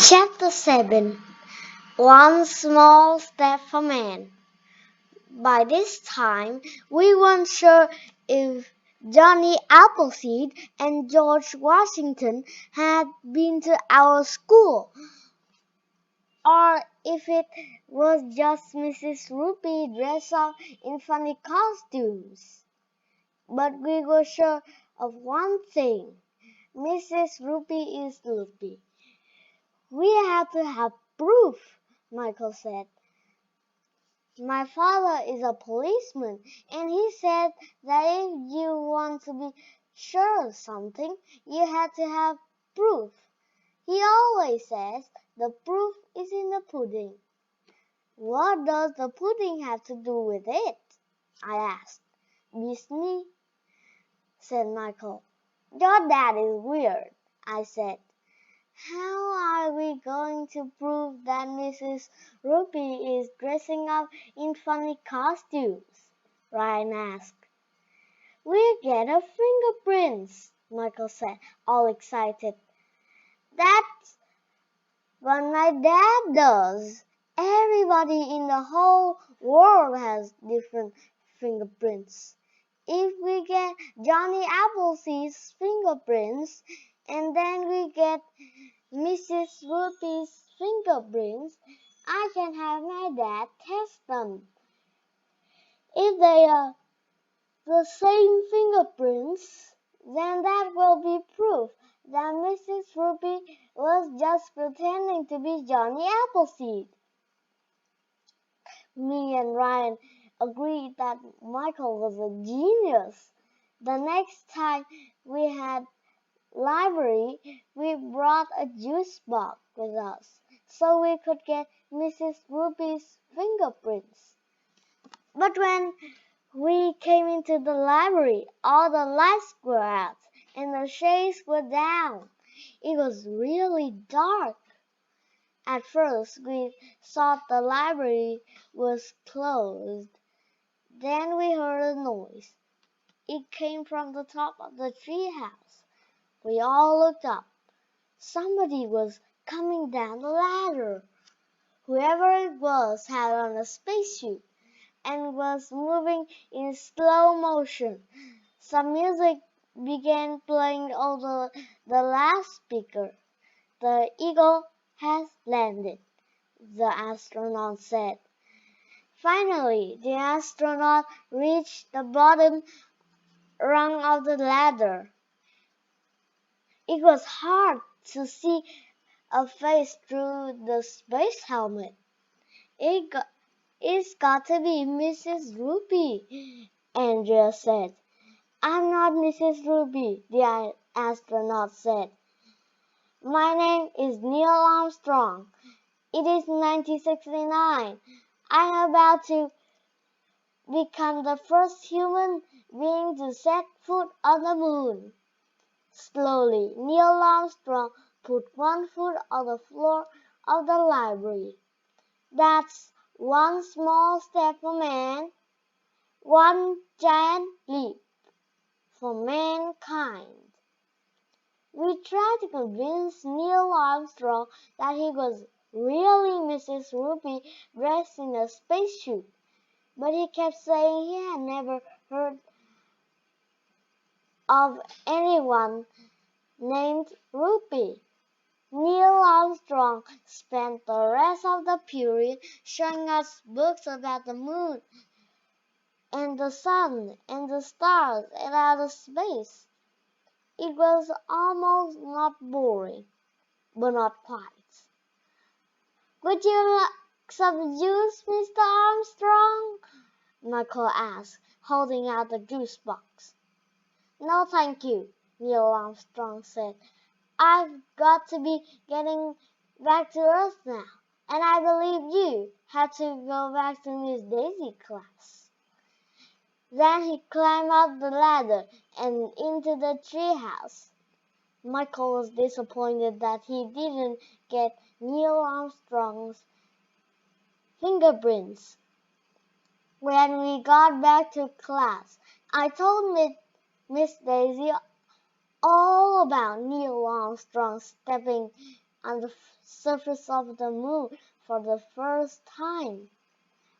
Chapter 7 One Small Step for Man. By this time, we weren't sure if Johnny Appleseed and George Washington had been to our school, or if it was just Mrs. Roopy dressed up in funny costumes. But we were sure of one thing: Mrs. Roopy is Loopy. We had to have proof, Michael said. My father is a policeman, and he said that if you want to be sure of something, you had to have proof. He always says the proof is in the pudding. What does the pudding have to do with it? I asked. Beats me, said Michael. Your dad is weird, I said. How are we going to prove that Mrs. Roopy is dressing up in funny costumes? Ryan asked. We'll get her fingerprints, Michael said, all excited. That's what my dad does. Everybody in the whole world has different fingerprints. If we get Johnny Appleseed's fingerprints, and then we get Mrs. Roopy's fingerprints, I can have my dad test them. If they are the same fingerprints, then that will be proof that Mrs. Roopy was just pretending to be Johnny Appleseed. Me and Ryan agreed that Michael was a genius. The next time we had library, we brought a juice box with us so we could get Mrs. Roopy's fingerprints. But when we came into the library, all the lights were out and the shades were down. It was really dark. At first, we thought the library was closed. Then we heard a noise. It came from the top of the treehouse. We all looked up. Somebody was coming down the ladder. Whoever it was had on a spacesuit and was moving in slow motion. Some music began playing over the loudspeaker. The eagle has landed, the astronaut said. Finally, the astronaut reached the bottom rung of the ladder. It was hard to see a face through the space helmet. It's got to be Mrs. Roopy, Andrea said. I'm not Mrs. Roopy, the astronaut said. My name is Neil Armstrong. It is 1969. I'm about to become the first human being to set foot on the moon. Slowly, Neil Armstrong put one foot on the floor of the library. That's one small step for man, one giant leap for mankind. We tried to convince Neil Armstrong that he was really Mrs. Roopy dressed in a spacesuit, but he kept saying he had never heard of anyone named Roopy. Neil Armstrong spent the rest of the period showing us books about the moon and the sun and the stars and outer space. It was almost not boring, but not quite. Would you like some juice, Mr. Armstrong? Michael asked, holding out the juice box. No, thank you, Neil Armstrong said. I've got to be getting back to Earth now, and I believe you had to go back to Miss Daisy's class. Then he climbed up the ladder and into the treehouse. Michael was disappointed that he didn't get Neil Armstrong's fingerprints. When we got back to class, I told Miss Daisy all about Neil Armstrong stepping on the surface of the moon for the first time.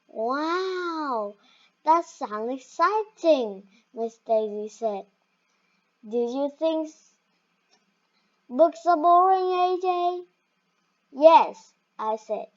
Wow, that sounds exciting, Miss Daisy said. Did you think books are boring, AJ? Yes, I said.